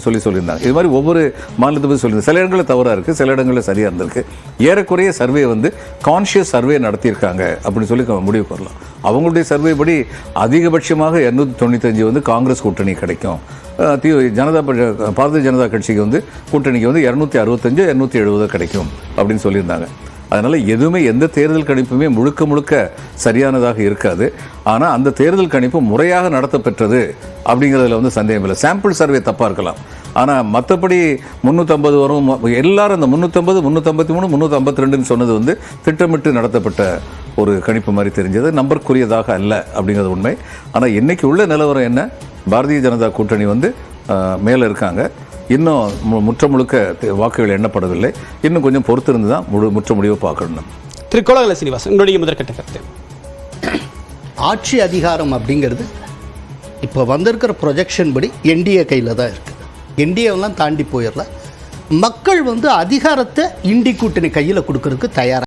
சொல்லியிருந்தாங்க. இது மாதிரி ஒவ்வொரு மாநிலத்தை பற்றி சொல்லியிருந்தாங்க. சில இடங்களில் தவறாக இருக்குது, சில இடங்களில் சரியாக இருந்திருக்கு. ஏறக்குறைய சர்வே கான்ஷியஸ் சர்வே நடத்தியிருக்காங்க அப்படின்னு சொல்லி முடிவு பண்ணலாம். அவங்களுடைய சர்வே படி அதிகபட்சமாக 295 காங்கிரஸ் கூட்டணி கிடைக்கும். பாரதிய ஜனதா கட்சிக்கு கூட்டணிக்கு 265 270 கிடைக்கும் அப்படின்னு சொல்லியிருந்தாங்க. அதனால் எதுவுமே எந்த தேர்தல் கணிப்புமே முழுக்க முழுக்க சரியானதாக இருக்காது. ஆனால் அந்த தேர்தல் கணிப்பு முறையாக நடத்தப்பெற்றது அப்படிங்கிறதுல சந்தேகம் இல்லை. சாம்பிள் சர்வே தப்பாக இருக்கலாம், ஆனால் மற்றபடி 350 வரும். எல்லாரும் அந்த 350 353 352 சொன்னது திட்டமிட்டு நடத்தப்பட்ட ஒரு கணிப்பு மாதிரி தெரிஞ்சது, நம்பருக்குரியதாக அல்ல அப்படிங்கிறது உண்மை. ஆனால் இன்னைக்கு உள்ள நிலவரம் என்ன? பாரதிய ஜனதா கூட்டணி மேலே இருக்காங்க. இன்னும் முற்ற முழுக்க வாக்குகள் எண்ணப்படவில்லை. இன்னும் கொஞ்சம் பொறுத்து இருந்து தான் முற்ற முடிவை பார்க்கணும். திரு கோலகல சீனிவாசன், உங்களுடைய முதற்கட்ட கருத்து. ஆட்சி அதிகாரம் அப்படிங்கிறது இப்போ வந்திருக்கிற ப்ரொஜெக்ஷன் படி என்டிஏ கையில் தான் இருக்குது. என்டிஏவெல்லாம் தாண்டி போயிடல. மக்கள் அதிகாரத்தை இண்டி கூட்டணி கையில் கொடுக்கறதுக்கு தயாராக